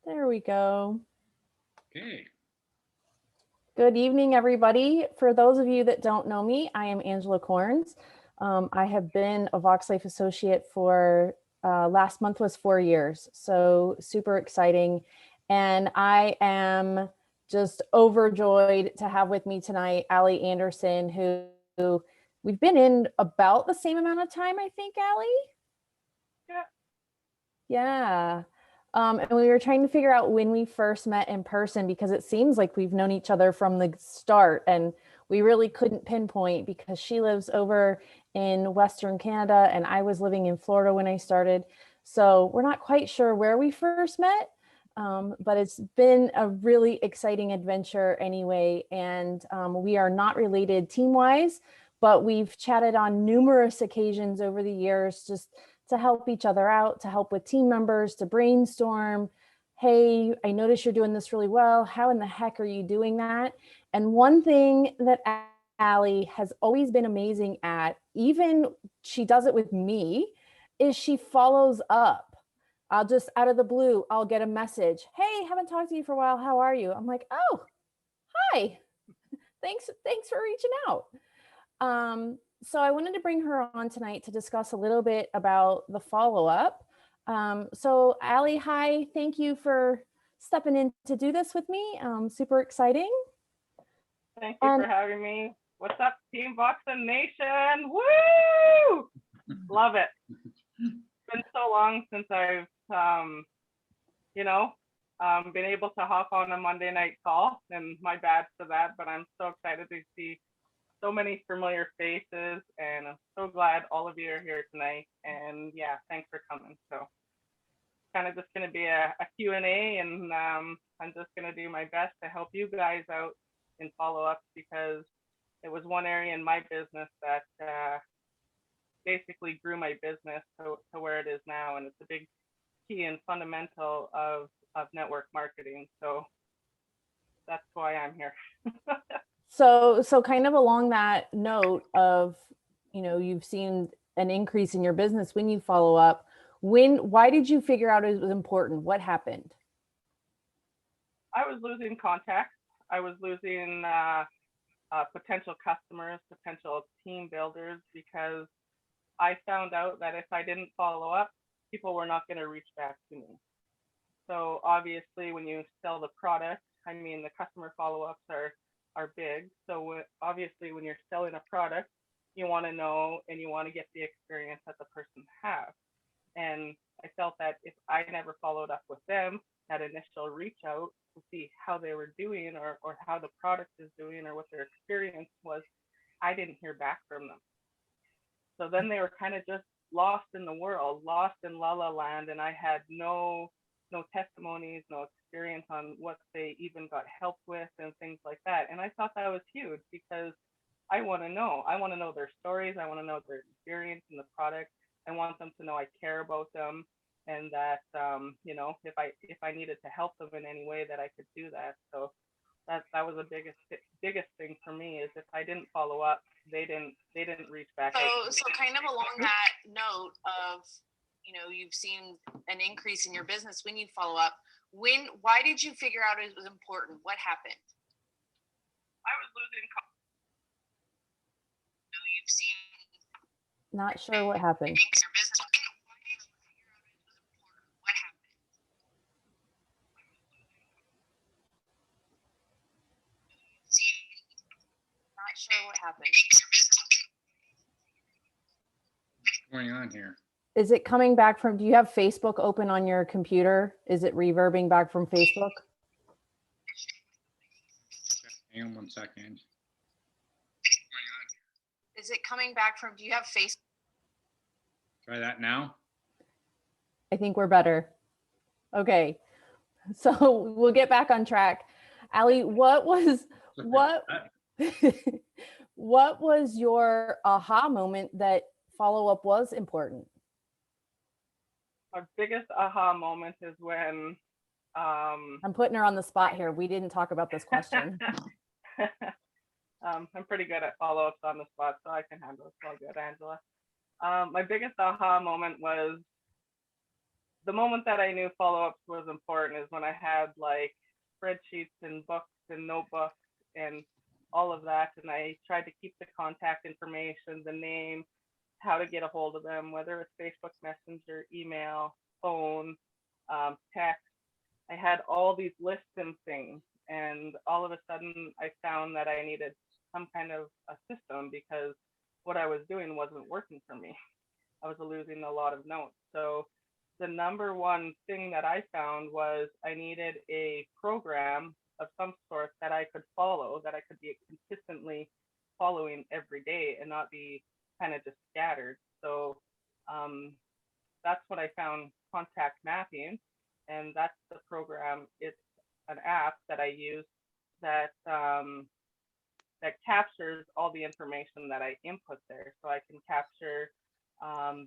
There we go. Okay. Good evening, everybody. For those of you that don't know me, I am Angela Corns. I have been a Vox Life associate for last month was 4 years, so super exciting. And I am just overjoyed to have with me tonight Allie Anderson, who we've been in about the same amount of time, I think, Allie? Yeah. Yeah. And we were trying to figure out when we first met in person because it seems like we've known each other from the start, and we really couldn't pinpoint because she lives over in Western Canada and I was living in Florida when I started. So we're not quite sure where we first met, but it's been a really exciting adventure anyway. And we are not related team-wise, but we've chatted on numerous occasions over the years, just to help each other out, to help with team members, to brainstorm. Hey, I notice you're doing this really well. How in the heck are you doing that? And one thing that Allie has always been amazing at, even she does it with me, is she follows up. I'll just out of the blue, I'll get a message. Hey, haven't talked to you for a while. How are you? I'm like, oh, hi. Thanks for reaching out. So I wanted to bring her on tonight to discuss a little bit about the follow-up. So Allie, hi, thank you for stepping in to do this with me. Super exciting. Thank you for having me. What's up, Team Voxen Nation? Woo! Love it. It's been so long since I've, been able to hop on a Monday night call, and my bad for that, but I'm so excited to see so many familiar faces, and I'm so glad all of you are here tonight. And yeah, thanks for coming. So kind of just going to be a Q&A, and I'm just going to do my best to help you guys out in follow-ups, because it was one area in my business that basically grew my business to where it is now, and it's a big key and fundamental of network marketing. So that's why I'm here. So kind of along that note of, you've seen an increase in your business when you follow up. Why did you figure out it was important? What happened? I was losing contacts. I was losing potential customers, potential team builders, because I found out that if I didn't follow up, people were not going to reach back to me. So obviously, when you sell the product, I mean, the customer follow-ups are big. So obviously, when you're selling a product, you want to know and you want to get the experience that the person has. And I felt that if I never followed up with them, that initial reach out to see how they were doing, or how the product is doing, or what their experience was, I didn't hear back from them. So then they were kind of just lost in the world, lost in la la land, and I had no testimonies, no experience on what they even got help with and things like that. And I thought that was huge, because I want to know their stories. I want to know their experience in the product. I want them to know I care about them, and that if I needed to help them in any way, that I could do that. So that was the biggest thing for me, is if I didn't follow up, they didn't reach back out. So kind of along that note of, you've seen an increase in your business when you follow up. Why did you figure out it was important? What happened? I was losing. You've seen. Not sure what happened. Your business. Why did you figure out it was important? What happened? Not sure what happened. What's going on here? Is it coming back from, do you have Facebook open on your computer? Is it reverbing back from Facebook? Hang on 1 second. Is it coming back from, do you have Facebook? Try that now. I think we're better. Okay. So we'll get back on track. Allie, what was your aha moment that follow-up was important? My biggest aha moment is when I'm putting her on the spot here. We didn't talk about this question. I'm pretty good at follow-ups on the spot, so I can handle it. It's all good, Angela. My biggest aha moment was the moment that I knew follow-ups was important is when I had like spreadsheets and books and notebooks and all of that. And I tried to keep the contact information, the name, how to get a hold of them, whether it's Facebook Messenger, email, phone, text. I had all these lists and things. And all of a sudden, I found that I needed some kind of a system because what I was doing wasn't working for me. I was losing a lot of notes. So the number one thing that I found was I needed a program of some sort that I could follow, that I could be consistently following every day and not be kind of just scattered. So that's what I found contact mapping. And that's the program. It's an app that I use that that captures all the information that I input there. So I can capture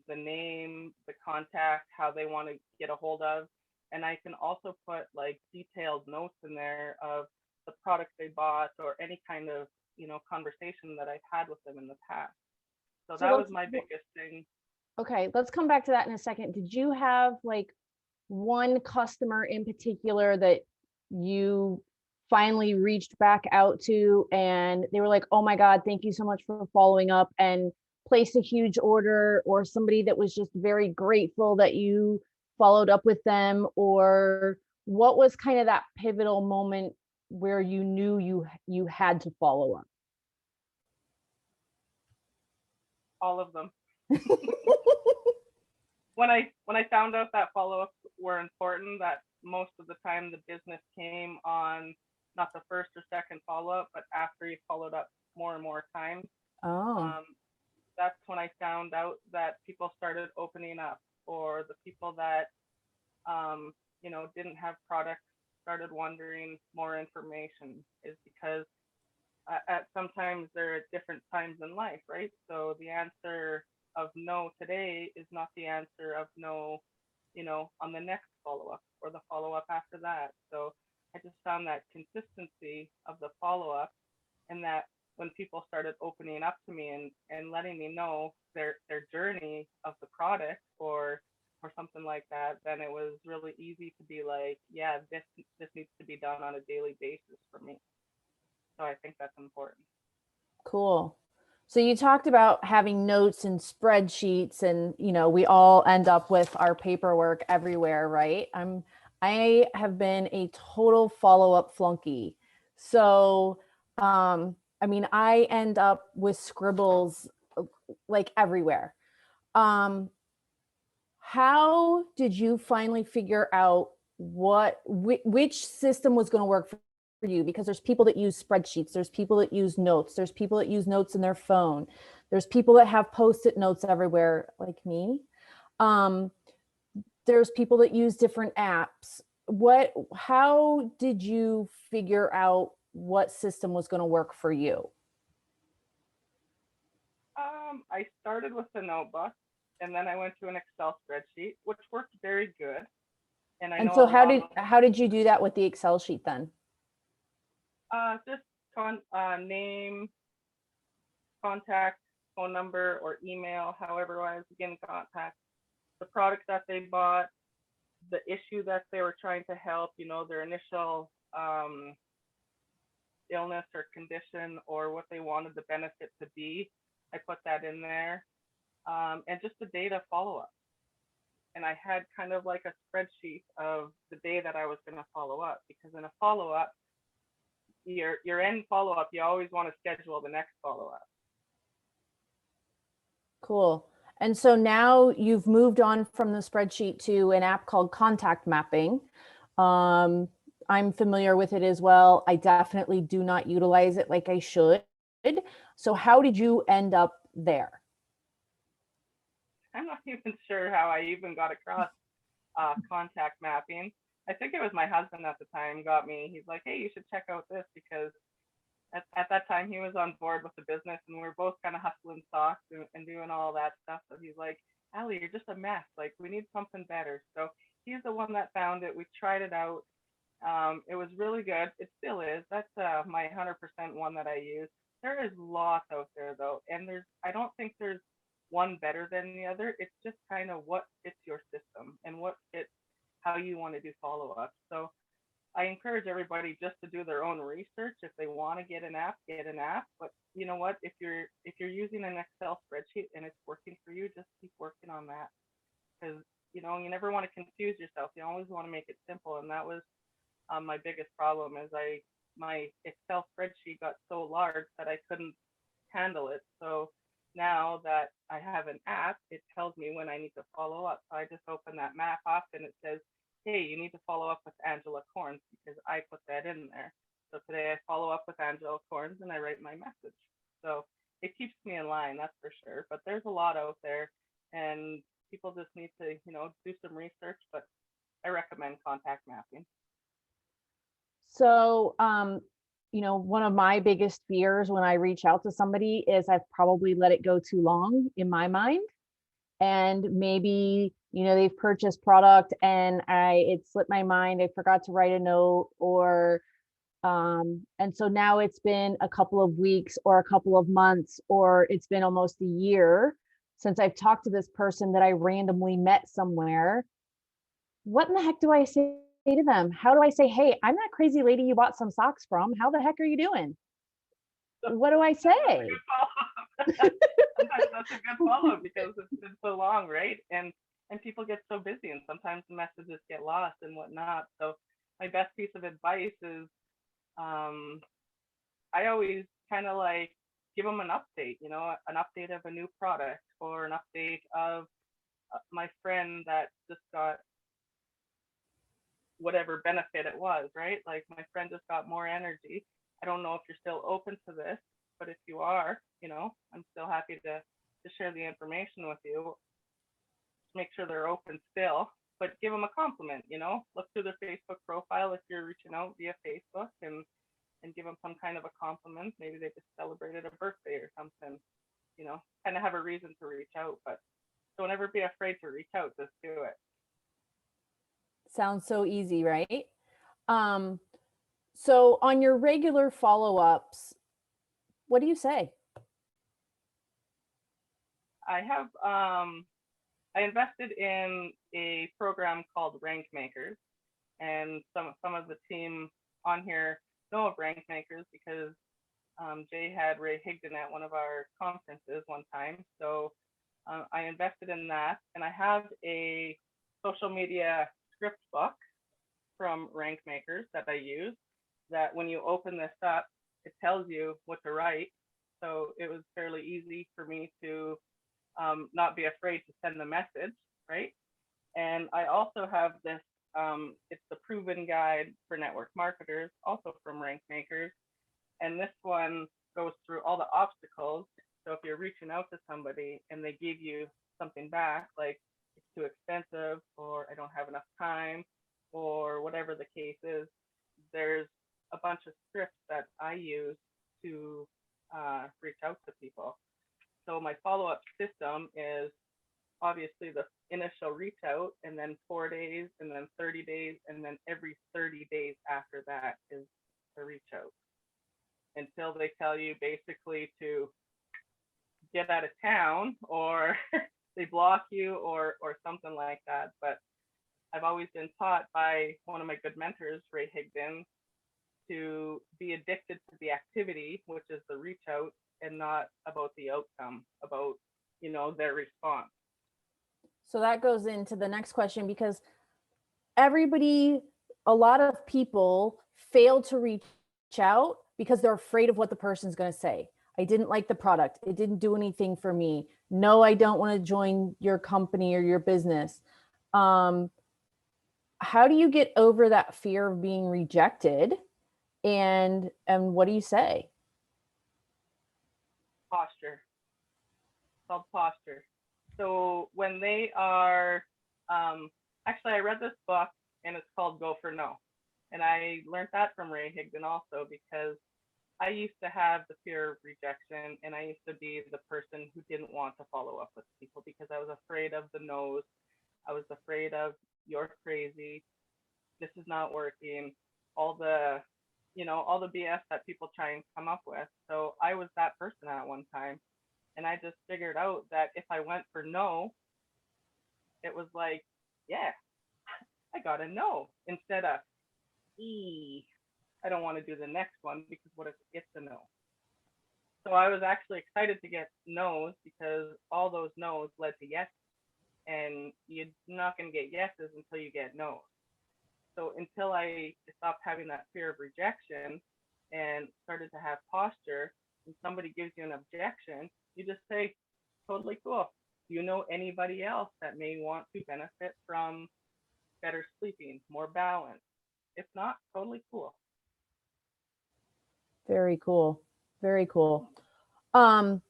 the name, the contact, how they want to get a hold of. And I can also put like detailed notes in there of the products they bought or any kind of, conversation that I've had with them in the past. So So that was let's, my biggest thing. okay, let's come back to that in a second. Did you have like one customer in particular that you finally reached back out to and they were like, oh my God, thank you so much for following up, and placed a huge order, or somebody that was just very grateful that you followed up with them? Or what was kind of that pivotal moment where you knew you had to follow up? All of them. When I found out that follow-ups were important, that most of the time the business came on not the first or second follow-up, but after you followed up more and more times. Oh, That's when I found out that people started opening up, or the people that didn't have products started wondering more information, is because at sometimes they're at different times in life, right? So the answer of no today is not the answer of no, on the next follow up or the follow up after that. So I just found that consistency of the follow up, and that when people started opening up to me and letting me know their journey of the product or something like that, then it was really easy to be like, yeah, this needs to be done on a daily basis for me. So I think that's important. cool. So you talked about having notes and spreadsheets, and we all end up with our paperwork everywhere, right? I have been a total follow-up flunky. So I mean, I end up with scribbles like everywhere. How did you finally figure out which system was going to work for you? Because there's people that use spreadsheets, there's people that use notes, there's people that use notes in their phone, there's people that have post-it notes everywhere like me. um, there's people that use different apps. How did you figure out what system was going to work for you? I started with the notebook, and then I went to an Excel spreadsheet, which worked very good. And I And know so a lot of how did you do that with the Excel sheet then? just name, contact, phone number, or email, however I was getting contact, the product that they bought, the issue that they were trying to help, their initial illness or condition, or what they wanted the benefit to be. I put that in there, and just the data follow up. And I had kind of like a spreadsheet of the day that I was going to follow up, because in a follow up, your end follow up, you always want to schedule the next follow up. Cool. And so now you've moved on from the spreadsheet to an app called Contact Mapping. I'm familiar with it as well. I definitely do not utilize it like I should. So how did you end up there? I'm not even sure how I even got across contact mapping. I think it was my husband at the time got me. He's like, hey, you should check out this, because at that time he was on board with the business, and we were both kind of hustling socks and doing all that stuff. So he's like, Allie, you're just a mess. Like, we need something better. So he's the one that found it. We tried it out. It was really good. It still is. That's my 100% one that I use. There is lots out there though, and I don't think there's one better than the other. It's just kind of what fits your system and what fits how you want to do follow up. So I encourage everybody just to do their own research. If they want to get an app, get an app. But you know what? If you're using an Excel spreadsheet and it's working for you, just keep working on that. Because you never want to confuse yourself. You always want to make it simple. And that was my biggest problem is my Excel spreadsheet got so large that I couldn't handle it. So now that I have an app, it tells me when I need to follow up. So I just open that map up and it says, hey, you need to follow up with Angela Corns because I put that in there. So today I follow up with Angela Corns and I write my message. So it keeps me in line, that's for sure. But there's a lot out there and people just need to, do some research, but I recommend contact mapping. So, one of my biggest fears when I reach out to somebody is I've probably let it go too long in my mind. And maybe, they've purchased product and it slipped my mind. I forgot to write a note and so now it's been a couple of weeks or a couple of months, or it's been almost a year since I've talked to this person that I randomly met somewhere. What in the heck do I say to them? How do I say, hey, I'm that crazy lady you bought some socks from. How the heck are you doing? What do I say? Sometimes that's a good follow-up because it's been so long, right? And people get so busy and sometimes the messages get lost and whatnot. So my best piece of advice is I always kind of like give them an update, an update of a new product or an update of my friend that just got whatever benefit it was, right? Like my friend just got more energy. I don't know if you're still open to this, but if you are, I'm still happy to share the information with you. Make sure they're open still, but give them a compliment, look through their Facebook profile if you're reaching out via Facebook and give them some kind of a compliment. Maybe they just celebrated a birthday or something, kind of have a reason to reach out, but don't ever be afraid to reach out, just do it. Sounds so easy, right? So on your regular follow-ups, what do you say? I invested in a program called Rank Makers, and some of the team on here know of Rank Makers because Jay had Ray Higdon at one of our conferences one time. So I invested in that, and I have a social media script book from Rank Makers that I use, that when you open this up, it tells you what to write. So it was fairly easy for me to not be afraid to send the message, right? And I also have this, it's the proven guide for network marketers, also from Rank Makers. And this one goes through all the obstacles. So if you're reaching out to somebody and they give you something back, like it's too expensive, or I don't have enough time, or whatever the case is, there's a bunch of scripts that I use to reach out to people. So my follow-up system is obviously the initial reach out, and then 4 days, and then 30 days, and then every 30 days after that is the reach out, until they tell you basically to get out of town or they block you or something like that. But I've always been taught by one of my good mentors, Ray Higdon, to be addicted to the activity, which is the reach out, and not about the outcome, about their response. So that goes into the next question, because a lot of people fail to reach out because they're afraid of what the person's going to say. I didn't like the product. It didn't do anything for me. No, I don't want to join your company or your business. How do you get over that fear of being rejected? And what do you say? Posture. It's called posture. So when they are, actually, I read this book and it's called Go for No. And I learned that from Ray Higdon also, because I used to have the fear of rejection, and I used to be the person who didn't want to follow up with people because I was afraid of the no's. I was afraid of, you're crazy, this is not working, all the BS that people try and come up with. So I was that person at one time. And I just figured out that if I went for no, it was like, yeah, I got a no instead of I don't want to do the next one because what if it's a no? So I was actually excited to get no's because all those no's led to yes, and you're not going to get yeses until you get no's. So until I stopped having that fear of rejection and started to have posture, and somebody gives you an objection, you just say, totally cool. Do you know anybody else that may want to benefit from better sleeping, more balance? If not, totally cool. Very cool. Very cool. Um,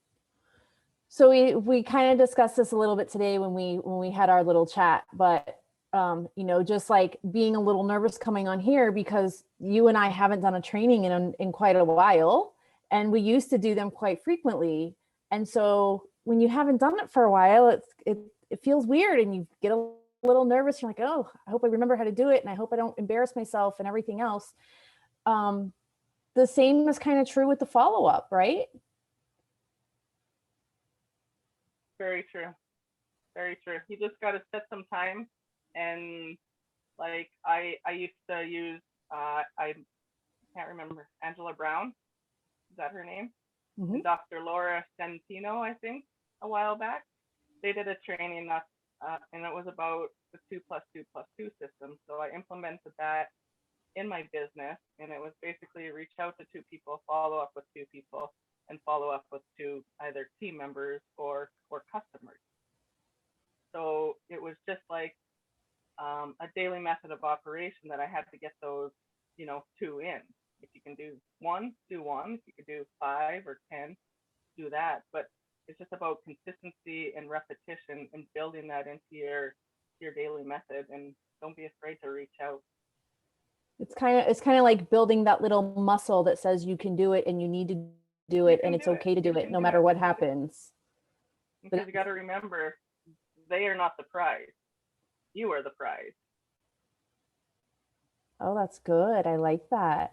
so we kind of discussed this a little bit today when we had our little chat, but you know, just like being a little nervous coming on here because you and I haven't done a training in quite a while, and we used to do them quite frequently. And so when you haven't done it for a while, it feels weird, and you get a little nervous. You're like, oh, I hope I remember how to do it, and I hope I don't embarrass myself and everything else. The same is kind of true with the follow-up, right? Very true. Very true. You just got to set some time. And like I used to use, I can't remember, Angela Brown. Is that her name? Mm-hmm. And Dr. Laura Centino, I think, a while back. They did a training and it was about the 2+2+2 system. So I implemented that in my business, and it was basically reach out to 2 people, follow up with 2 people, and follow up with 2 either team members or customers. So it was just like a daily method of operation that I had to get those, 2 in. If you can do 1, do 1. If you could do 5 or 10, do that. But it's just about consistency and repetition and building that into your daily method. And don't be afraid to reach out. It's kind of like building that little muscle that says you can do it and you need to do it and it's okay to do it no matter what happens. Because you got to remember, they are not the prize. You are the prize. Oh, that's good. I like that.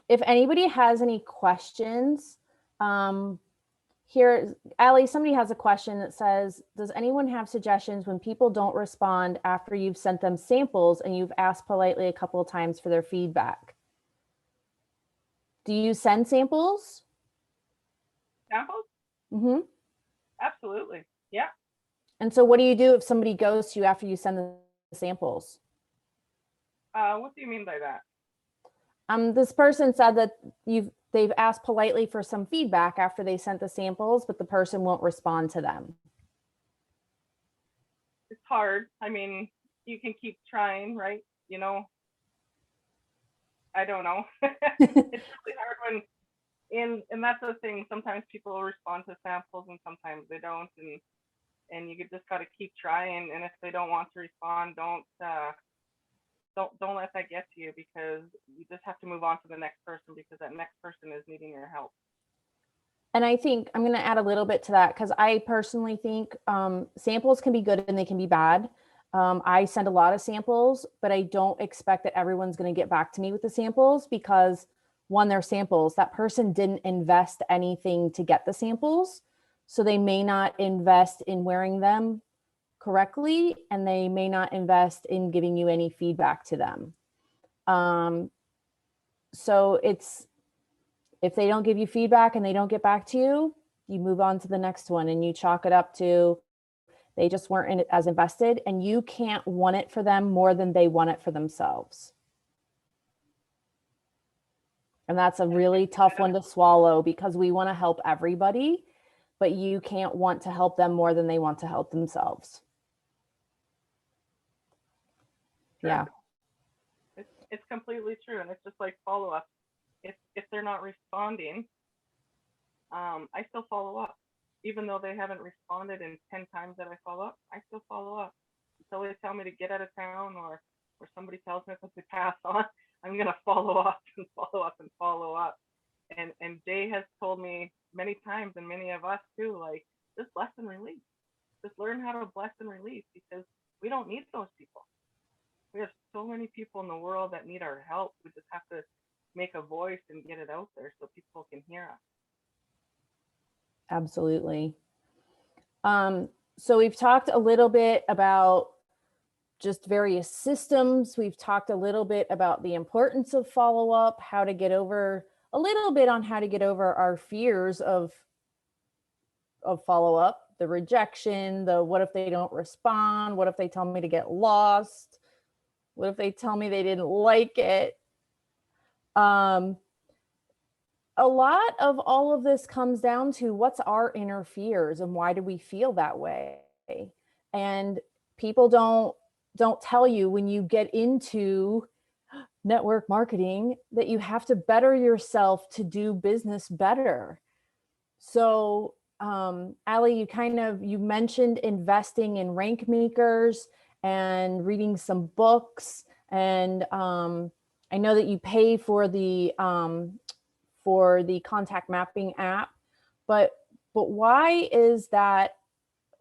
If anybody has any questions, here, Allie, somebody has a question that says, does anyone have suggestions when people don't respond after you've sent them samples and you've asked politely a couple of times for their feedback? Do you send samples? Samples? Mm-hmm. Absolutely. Yeah. And so what do you do if somebody goes to you after you send the samples? What do you mean by that? This person said that they've asked politely for some feedback after they sent the samples, but the person won't respond to them. It's hard. I mean, you can keep trying, right? I don't know. It's really hard and that's the thing. Sometimes people respond to samples and sometimes they don't, and you just got to keep trying. And if they don't want to respond, don't let that get to you, because you just have to move on to the next person, because that next person is needing your help. And I think I'm going to add a little bit to that, because I personally think samples can be good and they can be bad. I send a lot of samples, but I don't expect that everyone's going to get back to me with the samples, because one, they're samples. That person didn't invest anything to get the samples. So they may not invest in wearing them correctly, and they may not invest in giving you any feedback to them. So if they don't give you feedback and they don't get back to you, you move on to the next one and you chalk it up to they just weren't in it as invested, and you can't want it for them more than they want it for themselves. And that's a really tough one to swallow, because we want to help everybody, but you can't want to help them more than they want to help themselves. Sure. Yeah. It's completely true. And it's just like follow up. If they're not responding, I still follow up. Even though they haven't responded in 10 times that I follow up, I still follow up until they tell me to get out of town, or somebody tells me to pass on. I'm going to follow up and follow up and follow up. And Jay has told me many times, and many of us too, like, just bless and release. Just learn how to bless and release, because we don't need those people. We have so many people in the world that need our help. We just have to make a voice and get it out there so people can hear us. Absolutely. So we've talked a little bit about just various systems. We've talked a little bit about the importance of follow-up, how to get over a little bit on how to get over our fears of follow-up, the rejection, the what if they don't respond, what if they tell me to get lost, what if they tell me they didn't like it. A lot of all of this comes down to what's our inner fears and why do we feel that way. And people don't tell you when you get into network marketing that you have to better yourself to do business better. So Ali, you mentioned investing in rank makers and reading some books, and I know that you pay for the contact mapping app, but why is that?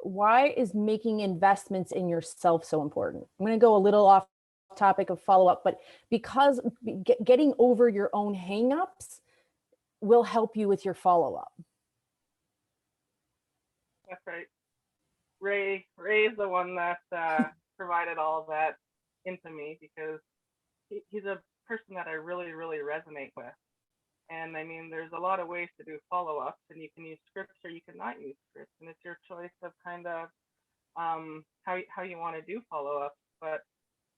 Why is making investments in yourself so important? I'm going to go a little off topic of follow-up, but because getting over your own hangups will help you with your follow-up. That's right. Ray's the one that provided all that into me, because he's a person that I really, really resonate with. And I mean, there's a lot of ways to do follow-ups, and you can use scripts or you cannot use scripts, and it's your choice of kind of how you want to do follow-ups. But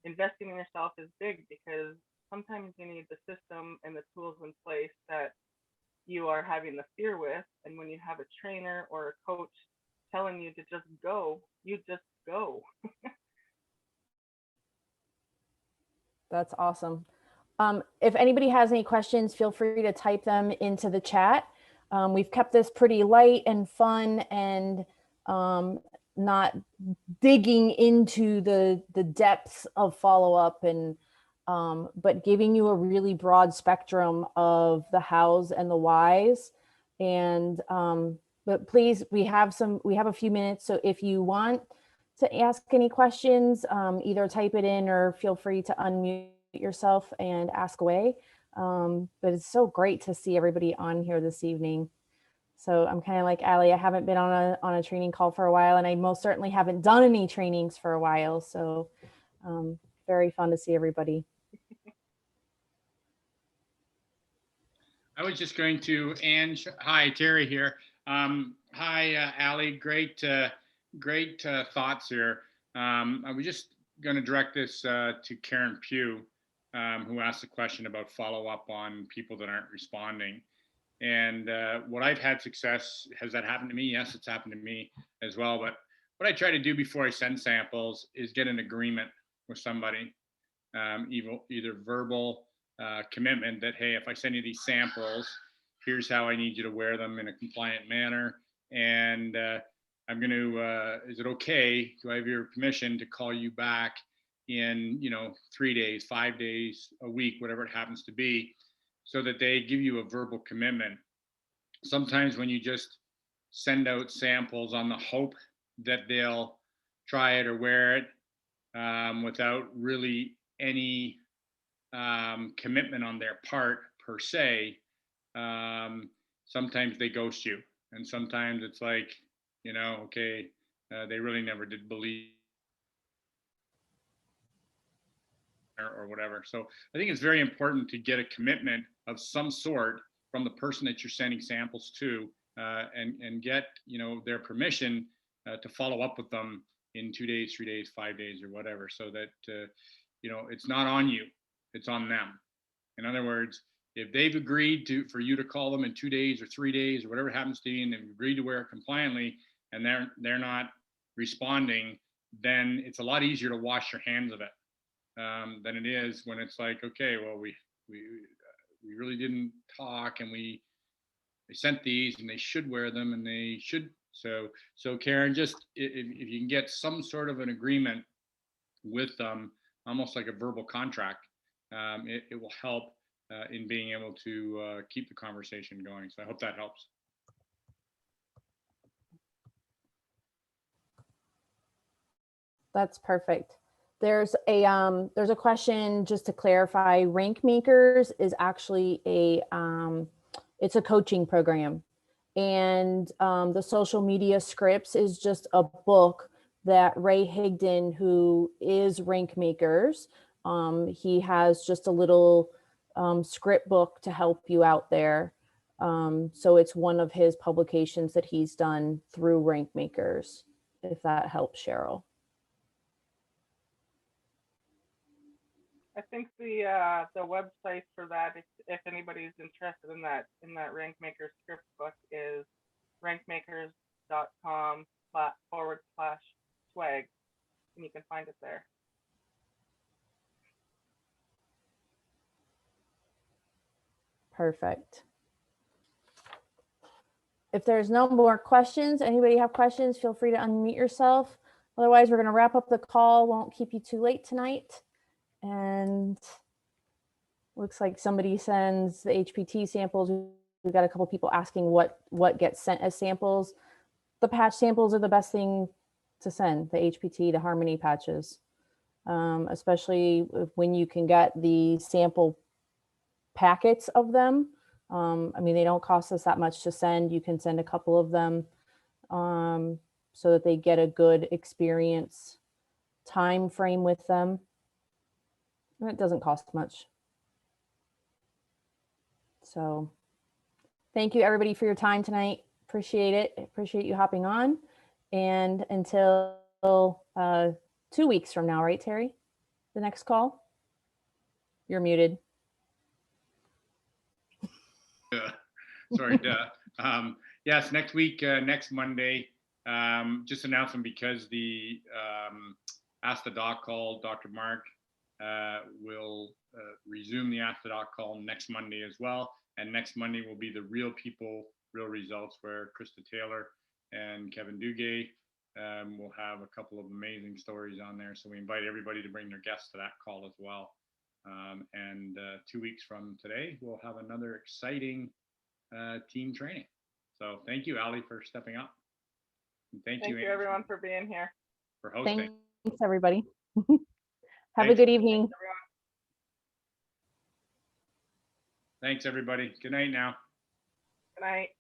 investing in yourself is big, because sometimes you need the system and the tools in place that you are having the fear with. And when you have a trainer or a coach telling you to just go, you just go. That's awesome. If anybody has any questions, feel free to type them into the chat. We've kept this pretty light and fun, and not digging into the depths of follow-up, and but giving you a really broad spectrum of the hows and the whys. And but please, we have a few minutes, so if you want to ask any questions, either type it in or feel free to unmute yourself and ask away. But it's so great to see everybody on here this evening. So I'm kind of like Ali, I haven't been on a training call for a while, and I most certainly haven't done any trainings for a while. So very fun to see everybody. I was just going to, Ange, hi, Terry here. Hi, Ali, great thoughts here. I was just going to direct this to Karen Pugh, who asked a question about follow-up on people that aren't responding. And what I've had success, has that happened to me? Yes, it's happened to me as well. But what I try to do before I send samples is get an agreement with somebody, either verbal commitment that, hey, if I send you these samples, here's how I need you to wear them in a compliant manner. And I'm going to, is it okay? Do I have your permission to call you back in, 3 days, 5 days, a week, whatever it happens to be, so that they give you a verbal commitment. Sometimes when you just send out samples on the hope that they'll try it or wear it without really any commitment on their part per se, sometimes they ghost you. And sometimes it's like, okay, they really never did believe or whatever. So I think it's very important to get a commitment of some sort from the person that you're sending samples to, and get their permission to follow up with them in 2 days, 3 days, 5 days, or whatever, so that it's not on you, it's on them. In other words, if they've agreed for you to call them in 2 days or 3 days or whatever it happens to be, and they've agreed to wear it compliantly, and they're not responding, then it's a lot easier to wash your hands of it than it is when it's like, okay, well, we really didn't talk, and they sent these, and they should wear them, and they should. So Karen, just if you can get some sort of an agreement with them, almost like a verbal contract, it will help in being able to keep the conversation going. So I hope that helps. That's perfect. There's a question just to clarify. Rank Makers is actually it's a coaching program, And the social media scripts is just a book that Ray Higdon, who is Rank Makers, he has just a little script book to help you out there. So it's one of his publications that he's done through Rank Makers, if that helps, Cheryl. I think the website for that, if anybody's interested in that Rank Maker script book, is rankmakers.com/swag, and you can find it there. Perfect. If there's no more questions, anybody have questions, feel free to unmute yourself. Otherwise, we're going to wrap up the call. Won't keep you too late tonight. And looks like somebody sends the HPT samples. We've got a couple people asking what gets sent as samples. The patch samples are the best thing to send, the HPT, the Harmony patches, especially when you can get the sample packets of them. I mean, they don't cost us that much to send. You can send a couple of them so that they get a good experience time frame with them. And it doesn't cost much. So thank you everybody for your time tonight. Appreciate it. Appreciate you hopping on. And until 2 weeks from now, right, Terry? The next call? You're muted. Sorry, yes, next week, next Monday, just announcing because the Ask the Doc call, Dr. Mark will resume the Ask the Doc call next Monday as well. And next Monday will be the Real People, Real Results, where Krista Taylor and Kevin Dugay will have a couple of amazing stories on there. So we invite everybody to bring their guests to that call as well. And 2 weeks from today, we'll have another exciting team training. So thank you, Ali, for stepping up. And thank you, everyone, for being here. For hosting. Thanks, everybody. Have Thanks. a good evening. Thanks, everybody. Good night now. Good night.